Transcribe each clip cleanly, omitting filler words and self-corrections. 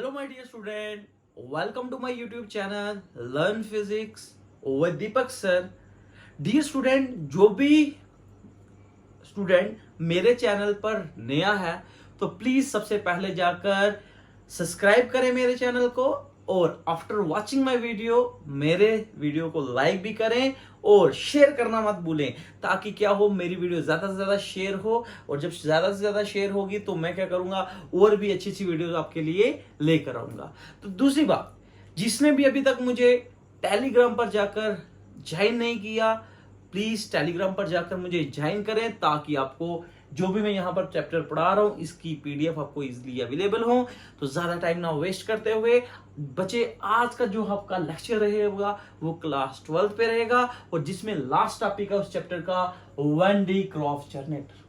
Hello, my dear student. Welcome to my YouTube channel Learn Physics with Deepak sir. Dear student, जो भी student मेरे channel पर नया है तो प्लीज सबसे पहले जाकर सब्सक्राइब करें मेरे चैनल को और आफ्टर वॉचिंग माय वीडियो मेरे वीडियो को लाइक भी करें और शेयर करना मत भूलें, ताकि क्या हो, मेरी वीडियो ज्यादा से ज्यादा शेयर हो। और जब ज्यादा से ज्यादा शेयर होगी तो मैं क्या करूंगा, और भी अच्छी अच्छी वीडियोस आपके लिए लेकर आऊंगा। तो दूसरी बात, जिसने भी अभी तक मुझे टेलीग्राम पर जाकर ज्वाइन नहीं किया, प्लीज टेलीग्राम पर जाकर मुझे ज्वाइन करें, ताकि आपको जो भी मैं यहाँ पर चैप्टर पढ़ा रहा हूँ इसकी पीडीएफ आपको इजीली अवेलेबल हो। तो ज्यादा टाइम ना वेस्ट करते हुए बच्चे, आज का जो आपका लेक्चर रहेगा वो क्लास 12 पे रहेगा, और जिसमें लास्ट टॉपिक है उस चैप्टर का वन डी क्रॉस जनरेटर।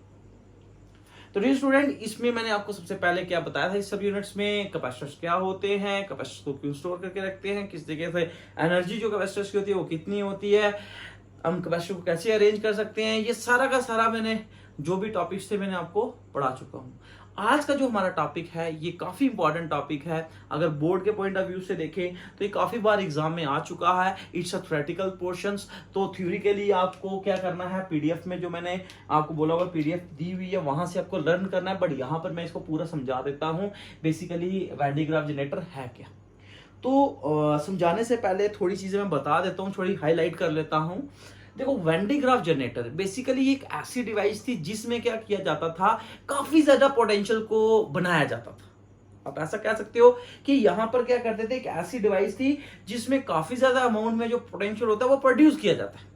तो डियर स्टूडेंट, इसमें मैंने आपको सबसे पहले क्या बताया था, इस सब यूनिट्स में कैपेसिटर्स क्या होते हैं, कैपेसिटर्स को क्यों स्टोर करके रखते हैं, किस तरीके से एनर्जी जो कैपेसिटर्स की होती है वो कितनी होती है, हम कैपेसिटर को कैसे अरेंज कर सकते हैं, ये सारा का सारा मैंने जो भी टॉपिक्स थे मैंने आपको पढ़ा चुका हूं। आज का जो हमारा टॉपिक है ये काफी इंपॉर्टेंट टॉपिक है। अगर बोर्ड के पॉइंट ऑफ व्यू से देखें तो ये काफी बार एग्जाम में आ चुका है। It's a theoretical portions. तो थ्योरी के लिए आपको क्या करना है, पीडीएफ में जो मैंने आपको बोला होगा पीडीएफ दी हुई है वहां से आपको लर्न करना है, बट यहाँ पर मैं इसको पूरा समझा देता हूँ। Basically van de Graaff generator है क्या। तो समझाने से पहले थोड़ी चीजें मैं बता देता हूँ, थोड़ी हाईलाइट कर लेता हूँ। देखो, Van de Graaff generator basically एक ऐसी डिवाइस थी जिसमें क्या किया जाता था, काफी ज्यादा पोटेंशियल को बनाया जाता था। आप ऐसा कह सकते हो कि यहां पर क्या करते थे, एक ऐसी डिवाइस थी जिसमें काफी ज्यादा अमाउंट में जो पोटेंशियल होता है वो प्रोड्यूस किया जाता है।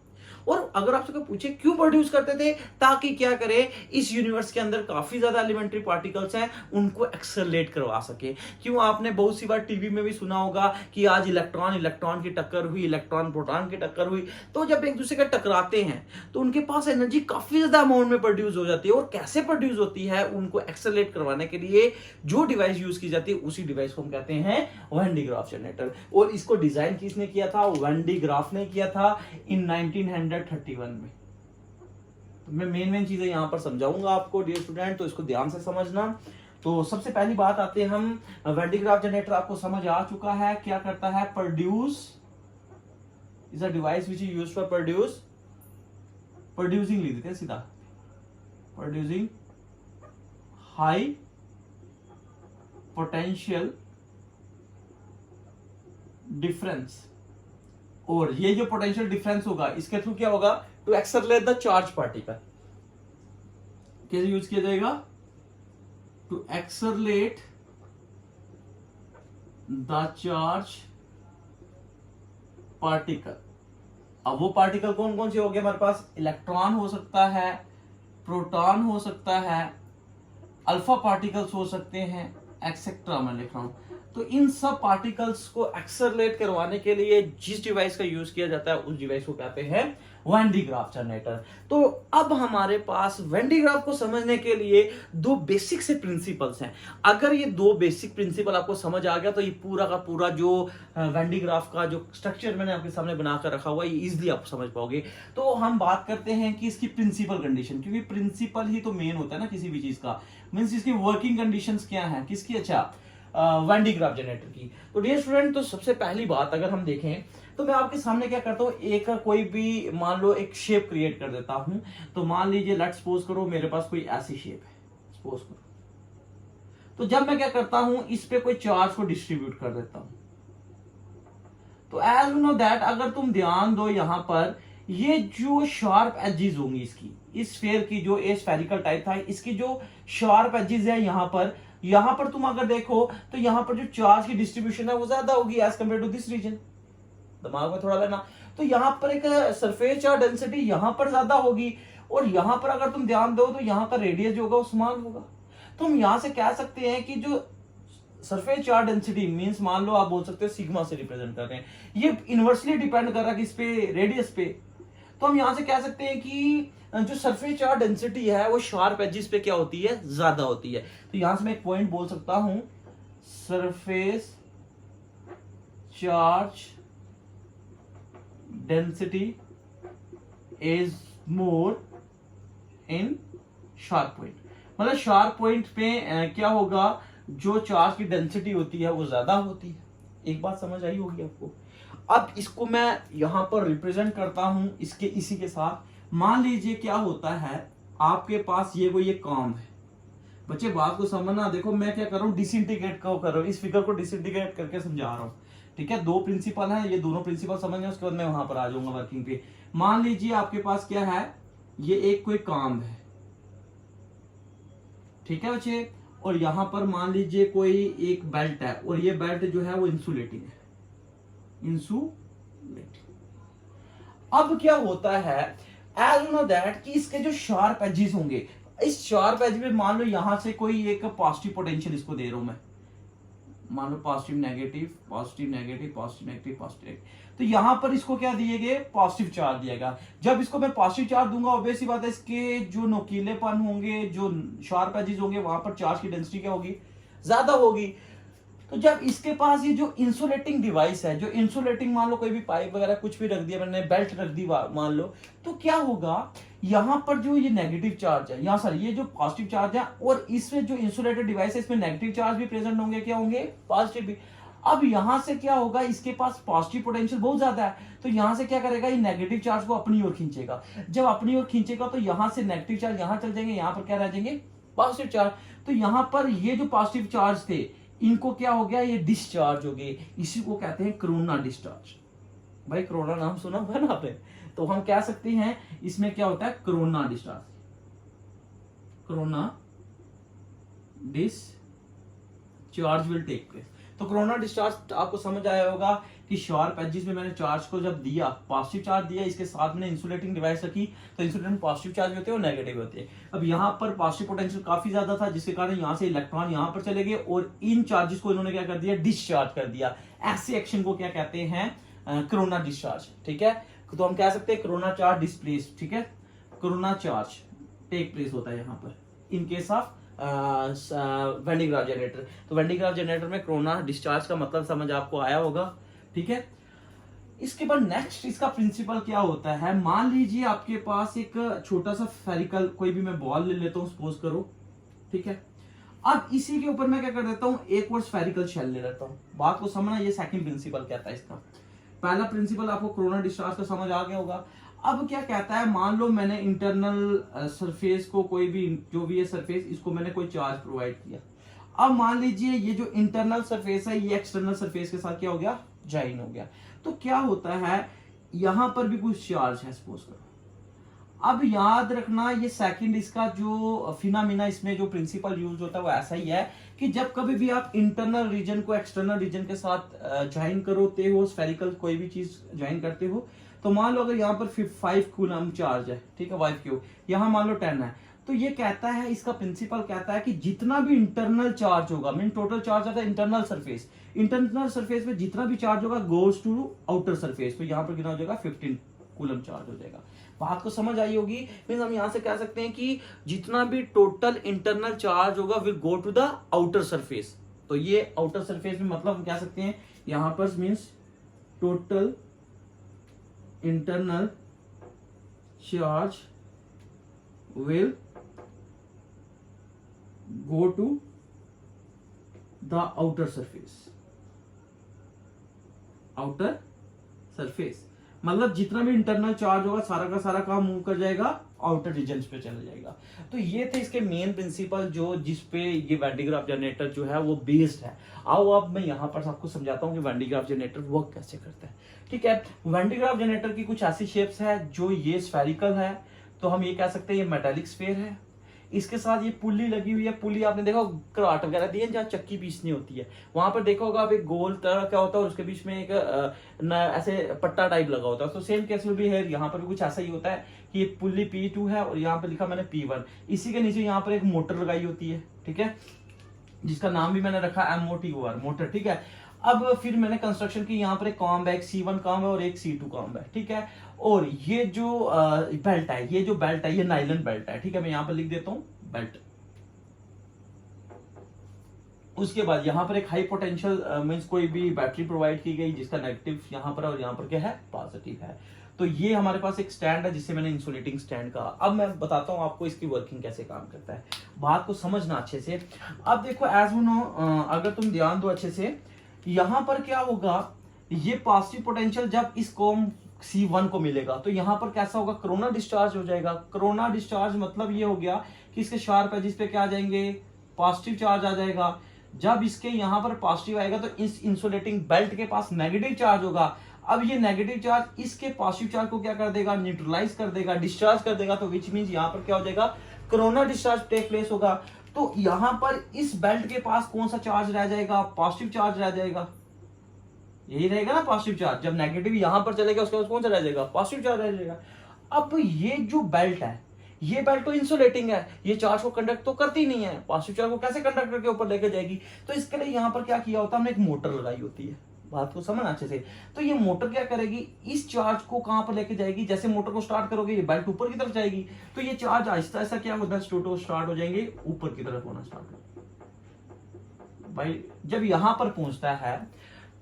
और अगर आपसे पूछे क्यों प्रोड्यूस करते थे, ताकि क्या करे, इस यूनिवर्स के अंदर काफी ज्यादा एलिमेंट्री पार्टिकल्स हैं उनको एक्सेलरेट करवा सके। क्यों, आपने बहुत सी बार टीवी में भी सुना होगा कि आज इलेक्ट्रॉन इलेक्ट्रॉन की टक्कर हुई, इलेक्ट्रॉन प्रोटॉन की टक्कर हुई। तो जब एक दूसरे का टकराते हैं तो उनके पास एनर्जी काफी ज्यादा अमाउंट में प्रोड्यूस हो जाती है। और कैसे प्रोड्यूस होती है, उनको एक्सेलरेट करवाने के लिए जो डिवाइस यूज की जाती है उसी डिवाइस को हम कहते हैं वैन डी ग्राफ जनरेटर। और इसको डिजाइन किसने किया था, वैन डी ग्राफ ने किया था इन 1931 में। तो मैं मेन चीजें यहां पर समझाऊंगा आपको डियर स्टूडेंट, तो इसको ध्यान से समझना। तो सबसे पहली बात आते हैं हम, वैन डी ग्राफ जनरेटर आपको समझ आ चुका है क्या करता है, produce is a device which is used for producing लिख देते हैं सीधा, प्रोड्यूसिंग हाई पोटेंशियल डिफरेंस। और ये जो पोटेंशियल डिफरेंस होगा इसके थ्रू क्या होगा, to accelerate the charge particle. कैसे यूज किया जाएगा, to accelerate the charge particle. अब वो पार्टिकल कौन कौन से हो गए हमारे पास, इलेक्ट्रॉन हो सकता है, प्रोटॉन हो सकता है, अल्फा पार्टिकल्स हो सकते हैं, एक्सेट्रा मैं लिख रहा हूं। तो इन सब पार्टिकल्स को एक्सेलरेट करवाने के लिए जिस डिवाइस का यूज किया जाता है उस डिवाइस को कहते हैं वैन डी ग्राफ जनरेटर। तो अब हमारे पास वैन डी ग्राफ को समझने के लिए दो बेसिक से प्रिंसिपल्स हैं। अगर ये दो बेसिक प्रिंसिपल आपको समझ आ गया तो ये पूरा का पूरा जो वैन डी ग्राफ का जो स्ट्रक्चर मैंने आपके सामने बनाकर रखा हुआ है ये इजिली आप समझ पाओगे। तो हम बात करते हैं कि इसकी प्रिंसिपल कंडीशन, क्योंकि प्रिंसिपल ही तो मेन होता है ना किसी भी चीज का। मीन्स इसकी वर्किंग कंडीशंस क्या है, किसकी, अच्छा वैन डी ग्राफ जनरेटर की। तो डियर स्टूडेंट, तो सबसे पहली बात अगर हम देखें तो मैं आपके सामने क्या करता हूं, एक कोई भी मान लो एक शेप क्रिएट कर देता हूं। तो मान लीजिए लेट्स सपोज करो मेरे पास कोई ऐसी शेप है, सपोज करो। तो जब मैं क्या करता हूं, इस पे कोई चार्ज को डिस्ट्रीब्यूट कर देता हूं, तो एज यू नो दैट, अगर तुम ध्यान दो यहां पर, ये जो शार्प एजेस होंगी इसकी, इस स्फीयर की जो ए स्फेरिकल टाइप था, इसकी जो शार्प एजेस है यहां पर तुम अगर देखो तो यहां पर जो चार्ज की डिस्ट्रीब्यूशन है वो ज्यादा होगी as compare to this region. दिमाग में थोड़ा लेना। तो यहां पर एक सरफेस चार्ज डेंसिटी यहां पर ज्यादा होगी, और यहां पर अगर तुम ध्यान दो तो यहां का रेडियस जो होगा वो समान होगा। तो हम यहां से कह सकते हैं कि जो सरफेस चार्ज डेंसिटी मींस, मान लो आप बोल सकते हो सिग्मा से रिप्रेजेंट कर रहे हैं, ये इनवर्सली डिपेंड कर रहा है किस पे, रेडियस पे। तो हम यहां से कह सकते हैं कि जो सरफेस चार्ज डेंसिटी है वो शार्प एजेस पे क्या होती है, ज्यादा होती है। तो यहां से मैं एक पॉइंट बोल सकता हूं, surface charge density is more in sharp point. मतलब शार्प पॉइंट पे क्या होगा, जो चार्ज की डेंसिटी होती है वो ज्यादा होती है। एक बात समझ आई होगी आपको। अब इसको मैं यहां पर रिप्रेजेंट करता हूं इसके इसी के साथ। मान लीजिए क्या होता है, आपके पास ये कोई एक काम है। बच्चे बात को समझना, देखो मैं क्या कर रहा हूँ, डिसइंटीग्रेट कर रहा हूँ, इस फिगर को डिसइंटीग्रेट करके समझा रहा हूँ। ठीक है, दो प्रिंसिपल है, ये दोनों प्रिंसिपल समझना, उसके बाद मैं वहां पर आ जाऊंगा वर्किंग पे। मान लीजिए आपके पास क्या है, ये एक कोई काम है। ठीक है बच्चे, और यहां पर मान लीजिए कोई एक बेल्ट है, और ये बेल्ट जो है वो इंसुलेटिंग है, इंसुलेटिंग। अब क्या होता है, एज यू नो दैट कि इसके जो शार्प एजेस होंगे, इस शार्प एज में मान लो यहां से कोई एक पॉजिटिव पोटेंशियल इसको दे रहा हूं मैं, मान लो positive negative positive negative positive negative positive negative, तो यहां पर इसको क्या दिएगे, पॉजिटिव चार्ज दिएगा। जब इसको मैं पॉजिटिव चार्ज दूंगा, ऑब्वियस सी बात है इसके जो नोकीलेपन होंगे, जो शार्प एजेस होंगे, वहां पर चार्ज की डेंसिटी क्या होगी, ज्यादा होगी। तो जब इसके पास ये जो इंसुलेटिंग डिवाइस है, जो इंसुलेटिंग मान लो कोई भी पाइप वगैरह कुछ भी रख दिया मैंने, बेल्ट रख दी मान लो, तो क्या होगा, यहां पर जो ये नेगेटिव चार्ज है, यहाँ सर ये जो पॉजिटिव चार्ज है, और इसमें जो इंसुलेटेड डिवाइस है इसमें नेगेटिव चार्ज भी प्रेजेंट होंगे, क्या होंगे, पॉजिटिव भी। अब यहां से क्या होगा, इसके पास पॉजिटिव पोटेंशियल बहुत ज्यादा है, तो यहां से क्या करेगा, ये नेगेटिव चार्ज को अपनी ओर खींचेगा। जब अपनी ओर खींचेगा तो यहां से नेगेटिव चार्ज यहां चल जाएंगे, यहां पर क्या रह जाएंगे, पॉजिटिव चार्ज। तो यहां पर ये जो पॉजिटिव चार्ज थे, इनको क्या हो गया, ये डिस्चार्ज हो गए, इसी को कहते हैं कोरोना डिस्चार्ज। भाई कोरोना नाम सुना हुआ ना आपने, तो हम कह सकते हैं इसमें क्या होता है, corona discharge, corona discharge will take place. तो कोरोना डिस्चार्ज आपको समझ आया होगा कि शार्प एजेस में मैंने चार्ज को जब दिया, पॉजिटिव चार्ज दिया, इसके साथ मैंने इंसुलेटिंग डिवाइस रखी, तो इंसुलेटिंग पॉजिटिव चार्ज होते हैं और नेगेटिव होते हैं। अब यहाँ पर पॉजिटिव पोटेंशियल काफी ज्यादा था, जिसके कारण यहाँ से इलेक्ट्रॉन यहाँ पर चले गए, और इन चार्जेस को इन्होंने क्या कर दिया, डिस्चार्ज कर दिया। ऐसे एक्शन को क्या कहते हैं, कोरोना डिस्चार्ज। ठीक है, तो हम कह सकते हैं कोरोना चार्ज डिस्प्लेस। ठीक है, कोरोना चार्ज टेक प्लेस होता है यहाँ पर in case of Van de Graaff generator. तो वैन डी ग्राफ जनरेटर में कोरोना डिस्चार्ज का मतलब समझ आपको आया होगा। ठीक है, इसके बाद नेक्स्ट इसका प्रिंसिपल क्या होता है, मान लीजिए आपके पास एक छोटा सा फेरिकल कोई भी मैं बॉल ले लेता हूं, सपोज करो। ठीक है, अब इसी के ऊपर मैं क्या कर देता हूं, एक और स्फेरिकल शेल ले लेता हूं। बात को समझना, ये सेकंड प्रिंसिपल कहता है इसका। पहला प्रिंसिपल आपको कोरोना डिस्चार्ज का समझ आ गया होगा। अब क्या कहता है, मान लो मैंने इंटरनल सरफेस को, कोई भी जो भी है सरफेस, इसको मैंने कोई चार्ज प्रोवाइड किया। अब मान लीजिए ये जो इंटरनल सरफेस है, ये एक्सटर्नल सरफेस के साथ क्या हो गया, ज्वाइन हो गया। तो क्या होता है, यहां पर भी कुछ चार्ज है, सपोज करो। अब याद रखना, ये सेकंड इसका जो फिनोमेना, इसमें जो प्रिंसिपल यूज होता है वो ऐसा ही है कि जब कभी भी आप इंटरनल रीजन को एक्सटर्नल रीजन के साथ ज्वाइन करते हो, स्फेरिकल कोई भी चीज ज्वाइन करते हो, तो मान लो अगर यहाँ पर 5 कूलम चार्ज है, ठीक है, 5 क्यू, यहाँ मान लो 10 है, तो ये कहता है, इसका प्रिंसिपल कहता है कि जितना भी इंटरनल चार्ज होगा, मीन टोटल चार्ज आता है इंटरनल सरफेस, इंटरनल सरफेस में जितना भी चार्ज होगा गोज टू आउटर सरफेस, तो यहाँ पर कितना हो जाएगा, 15 कूलम चार्ज हो जाएगा। बात को समझ आई होगी। मींस हम यहां से कह सकते हैं कि जितना भी टोटल इंटरनल चार्ज होगा will go to the outer surface. तो ये आउटर सरफेस में मतलब हम कह सकते हैं यहां पर means total internal charge will go to the outer surface. Outer surface मतलब जितना भी इंटरनल चार्ज होगा सारा का सारा काम मूव कर जाएगा, आउटर रीजन पे चला जाएगा। तो ये थे इसके मेन प्रिंसिपल, जो जिसपे ये वैन डी ग्राफ जनरेटर जो है वो बेस्ड है। आओ अब मैं यहाँ पर आपको समझाता हूँ कि Van de Graaff generator work कैसे करता है। ठीक है, वैन डी ग्राफ जनरेटर की कुछ ऐसी शेप्स है, जो ये स्फेरिकल है, तो हम ये कह सकते हैं ये मेटालिक स्फीयर है। इसके साथ ये पुल्ली लगी हुई है, पुल्ली आपने देखा कराट वगैरह दी है जहाँ चक्की पीसनी होती है, वहां पर देखा होगा आप एक गोल तरह क्या होता है और उसके बीच में एक ऐसे पट्टा टाइप लगा होता है। तो सेम केस में भी है, यहाँ पर भी कुछ ऐसा ही होता है कि ये पुल्ली P2 है और यहाँ पर लिखा मैंने P1। इसी के नीचे यहाँ पर एक मोटर लगाई होती है, ठीक है, जिसका नाम भी मैंने रखा MOTOR मोटर। ठीक है, अब फिर मैंने कंस्ट्रक्शन की, यहाँ पर एक कॉम्ब है, एक C1 कॉम्ब है और एक C2 कॉम्ब है। ठीक है, और ये जो बेल्ट है, ये जो बेल्ट है ये नाइलन बेल्ट है। ठीक है, मैं यहाँ पर लिख देता हूँ बेल्ट। उसके बाद यहाँ पर एक हाई पोटेंशियल मींस कोई भी बैटरी प्रोवाइड की गई जिसका नेगेटिव यहाँ पर और यहाँ पर क्या है, पॉजिटिव है। तो ये हमारे पास एक स्टैंड है जिससे मैंने इंसुलेटिंग स्टैंड कहा। अब मैं बताता हूँ आपको इसकी वर्किंग कैसे काम करता है। बात को समझना अच्छे से। अब देखो एज यू नो, अगर तुम ध्यान दो अच्छे से, यहां पर क्या होगा, ये पॉजिटिव पोटेंशियल जब इस कॉम C1 को मिलेगा तो यहां पर कैसा होगा, कोरोना डिस्चार्ज हो जाएगा। कोरोना डिस्चार्ज मतलब ये हो गया कि इसके शार्प एजिस पे क्या आ जाएंगे, पॉजिटिव चार्ज आ जाएगा। जब इसके यहां पर पॉजिटिव आएगा तो इस इंसुलेटिंग बेल्ट के पास नेगेटिव चार्ज होगा। अब ये नेगेटिव चार्ज इसके पॉजिटिव चार्ज को क्या कर देगा, न्यूट्रलाइज कर देगा, डिस्चार्ज कर देगा। तो विच मींस यहां पर क्या हो जाएगा, कोरोना डिस्चार्ज टेक प्लेस होगा। तो यहां पर इस बेल्ट के पास कौन सा चार्ज रह जाएगा, पॉजिटिव चार्ज रह जाएगा। यही रहेगा ना पॉजिटिव चार्ज। जब नेगेटिव यहां पर चलेगा उसके बाद कौन सा रह जाएगा, पॉजिटिव चार्ज रह जाएगा। अब ये जो बेल्ट है, ये बेल्ट तो इंसुलेटिंग है, ये चार्ज को कंडक्ट तो करती नहीं है, पॉजिटिव चार्ज को कैसे कंडक्टर के ऊपर लेके जाएगी। तो इसके लिए यहां पर क्या किया होता है, हमने एक मोटर लगाई होती है। बात को समझना अच्छे से। तो ये मोटर क्या करेगी, इस चार्ज को कहां पर लेके जाएगी, जैसे मोटर को स्टार्ट करोगे ये बेल्ट ऊपर की तरफ जाएगी, तो ये चार्ज आहिस्ता आहिस्ता क्या होगा, स्टार्ट हो जाएंगे ऊपर की तरफ होना स्टार्ट हो भाई। जब यहां पर पहुंचता है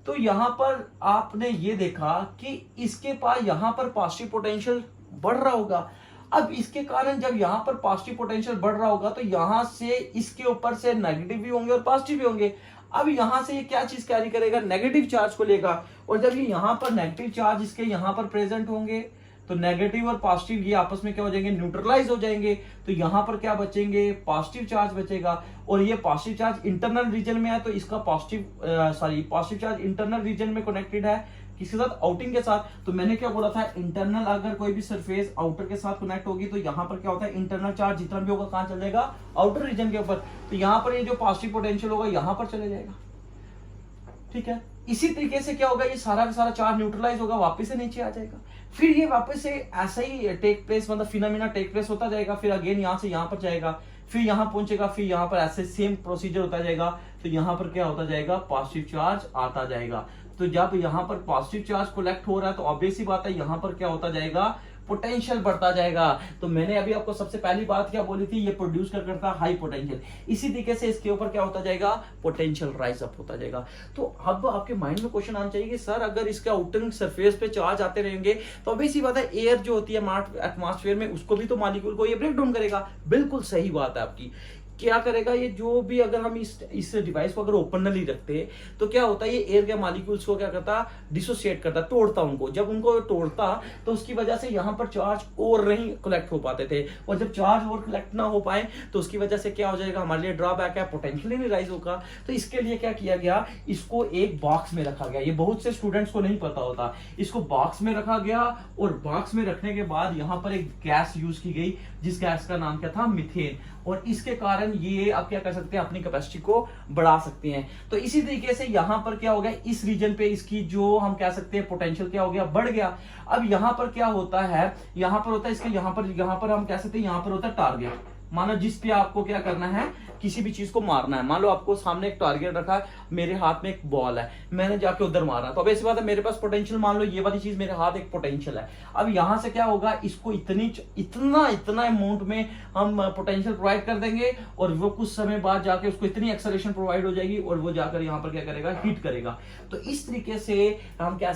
तो यहां पर आपने ये देखा कि इसके पास यहां पर पॉजिटिव पोटेंशियल बढ़ रहा होगा। अब इसके कारण जब यहां पर पॉजिटिव पोटेंशियल बढ़ रहा होगा तो यहां से इसके ऊपर से नेगेटिव भी होंगे और पॉजिटिव भी होंगे। अब यहां से ये क्या चीज कैरी करेगा, नेगेटिव चार्ज को लेगा। और जब ये यहां पर नेगेटिव चार्ज इसके यहां पर प्रेजेंट होंगे तो नेगेटिव और पॉजिटिव ये आपस में क्या हो जाएंगे, न्यूट्रलाइज हो जाएंगे। तो यहां पर क्या बचेंगे, पॉजिटिव चार्ज बचेगा। और ये पॉजिटिव चार्ज इंटरनल रीजन में है तो इसका पॉजिटिव चार्ज इंटरनल रीजन में कनेक्टेड है, किसके साथ, आउटिंग के साथ। तो मैंने क्या बोला था, इंटरनल अगर कोई भी सरफेस आउटर के साथ कनेक्ट होगी तो यहां पर क्या होता है, इंटरनल चार्ज जितना भी होगा कहां चल जाएगा, आउटर रीजन के ऊपर। तो यहां पर ये जो पॉजिटिव पोटेंशियल होगा यहां पर चले जाएगा, ठीक है। इसी तरीके से क्या होगा, ये सारा का सारा चार्ज न्यूट्रलाइज होगा, वापस से नीचे आ जाएगा। फिर ये वापस से ऐसा ही टेक प्लेस, मतलब फिनोमिना टेक प्लेस होता जाएगा। फिर अगेन यहां से यहां पर जाएगा, फिर यहां पहुंचेगा, फिर यहां पर ऐसे सेम प्रोसीजर होता जाएगा। तो यहां पर क्या होता जाएगा, पॉजिटिव चार्ज आता जाएगा। तो जब यहां पर पॉजिटिव चार्ज कलेक्ट हो रहा है तो ऑब्वियस सी बात है यहां पर क्या होता जाएगा, पोटेंशियल बढ़ता जाएगा। तो मैंने अभी आपको सबसे पहली बात क्या बोली थी, ये प्रोड्यूस करता है हाई पोटेंशियल। इसी तरीके से इसके ऊपर क्या होता जाएगा, पोटेंशियल राइज अप होता जाएगा। तो अब आपके माइंड में क्वेश्चन आना चाहिए कि सर अगर इसके आउटर सरफेस पे चार्ज आते रहेंगे तो ऑब्वियस सी बात है एयर जो होती है एटमॉस्फेयर में उसको भी तो मॉलिक्यूल को ये ब्रेक डाउन करेगा। बिल्कुल सही बात है आपकी। क्या करेगा ये, जो भी अगर हम इस डिवाइस को अगर ओपनली रखते तो क्या होता है, ये एयर के मॉलिक्यूल्स को क्या करता, डिसोसिएट करता, तोड़ता उनको। जब उनको तोड़ता तो उसकी वजह से यहां पर चार्ज और नहीं कलेक्ट हो पाते थे। और जब चार्ज और कलेक्ट ना हो पाए तो उसकी वजह से क्या हो जाएगा, हमारे लिए ड्रॉबैक है, पोटेंशियल नहीं राइज होगा। तो इसके लिए क्या किया गया, इसको एक बॉक्स में रखा गया। ये बहुत से स्टूडेंट्स को नहीं पता होता। इसको बॉक्स में रखा गया और बॉक्स में रखने के बाद यहां पर एक गैस यूज की गई जिस गैस का नाम क्या था, मीथेन। और इसके कारण ये आप क्या कर सकते हैं, अपनी कैपेसिटी को बढ़ा सकते हैं। तो इसी तरीके से यहां पर क्या हो गया, इस रीजन पे इसकी जो हम कह सकते हैं पोटेंशियल क्या हो गया, बढ़ गया। अब यहां पर क्या होता है, यहां पर होता है इसके यहां पर हम कह सकते हैं यहां पर होता है टारगेट। मानो जिस पे आपको क्या करना है, किसी भी चीज को मारना है। मान लो आपको सामने एक टारगेट रखा है, मेरे हाथ में एक बॉल है, मैंने जाके उधर मारा, तो अब ऐसी बात है मेरे पास पोटेंशियल, मान लो ये वाली चीज मेरे हाथ एक पोटेंशियल है। अब यहां से क्या होगा, इसको इतना अमाउंट में हम पोटेंशियल प्रोवाइड कर देंगे और वो कुछ समय बाद जाके उसको इतनी एक्सेलरेशन प्रोवाइड हो जाएगी और वो जाकर यहाँ पर क्या करेगा, हीट करेगा। तो इस तरीके से हम कह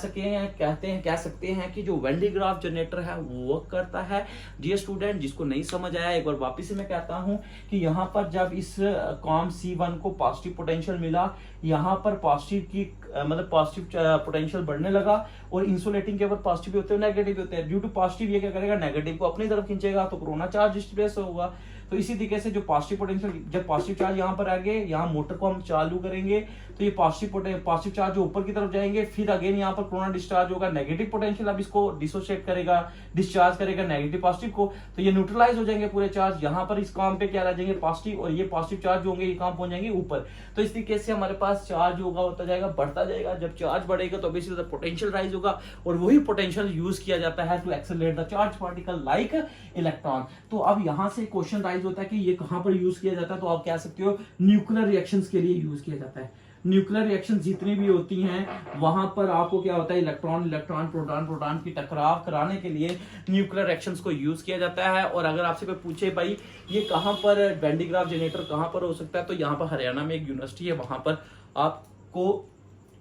सकते हैं कि जो वेन डी ग्राफ जनरेटर है वो वर्क करता है। डियर स्टूडेंट, जिसको नहीं समझ आया एक बार वापिस से मैं कहता हूं कि यहां पर जब इस कॉम C1 को पॉजिटिव पोटेंशियल मिला, यहां पर पॉजिटिव की मतलब पॉजिटिव पोटेंशियल बढ़ने लगा और इंसुलेटिंग के ऊपर पॉजिटिव भी होते हैं, नेगेटिव भी होते हैं। ड्यू टू पॉजिटिव ये क्या करेगा, नेगेटिव को अपनी तरफ खींचेगा तो कोरोना चार्ज डिस्प्लेस होगा। तो इसी तरीके से जो पॉजिटिव पोटेंशियल, जब पॉजिटिव चार्ज यहां पर आएंगे, यहां मोटर को हम चालू करेंगे तो ये पॉजिटिव चार्ज जो ऊपर की तरफ जाएंगे, फिर अगेन यहां पर कोरोना डिस्चार्ज होगा, नेगेटिव पोटेंशियल अब इसको डिसोसिएट करेगा, डिस्चार्ज करेगा नेगेटिव पॉजिटिव को, तो ये न्यूट्रलाइज हो जाएंगे पूरे चार्ज। यहां पर इस काम पे क्या रह जाएंगे, पॉजिटिव, और ये पॉजिटिव चार्ज होंगे ये काम पहुंच जाएंगे ऊपर। तो इस तरीके से हमारे पास चार्ज होगा होता जाएगा, बढ़ता जाएगा। जब चार्ज बढ़ेगा तो बेसिकली पोटेंशियल राइज होगा और वही पोटेंशियल यूज किया जाता है to accelerate the charge particle like electron. तो अब यहां से क्वेश्चन राइज होता है कि ये कहां पर यूज किया जाता है, तो आप कह सकते हो न्यूक्लियर रिएक्शंस के लिए यूज किया जाता है। न्यूक्लियर रिएक्शन जितनी भी होती हैं वहां पर आपको क्या होता है, इलेक्ट्रॉन प्रोटॉन की टकराव कराने के लिए न्यूक्लियर रिएक्शंस को यूज किया जाता है। और अगर आपसे कोई पूछे भाई ये कहां पर वेन डी ग्राफ जनरेटर कहां पर हो सकता है, तो यहाँ पर हरियाणा में एक यूनिवर्सिटी है, वहां पर आपको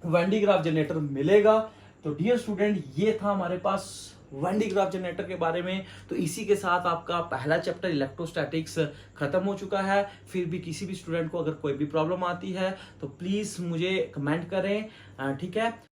वेन डी ग्राफ जनरेटर मिलेगा। तो डियर स्टूडेंट, ये था हमारे पास वन डी ग्राफ जनरेटर के बारे में। तो इसी के साथ आपका पहला चैप्टर इलेक्ट्रोस्टैटिक्स खत्म हो चुका है। फिर भी किसी भी स्टूडेंट को अगर कोई भी प्रॉब्लम आती है तो प्लीज मुझे कमेंट करें, ठीक है।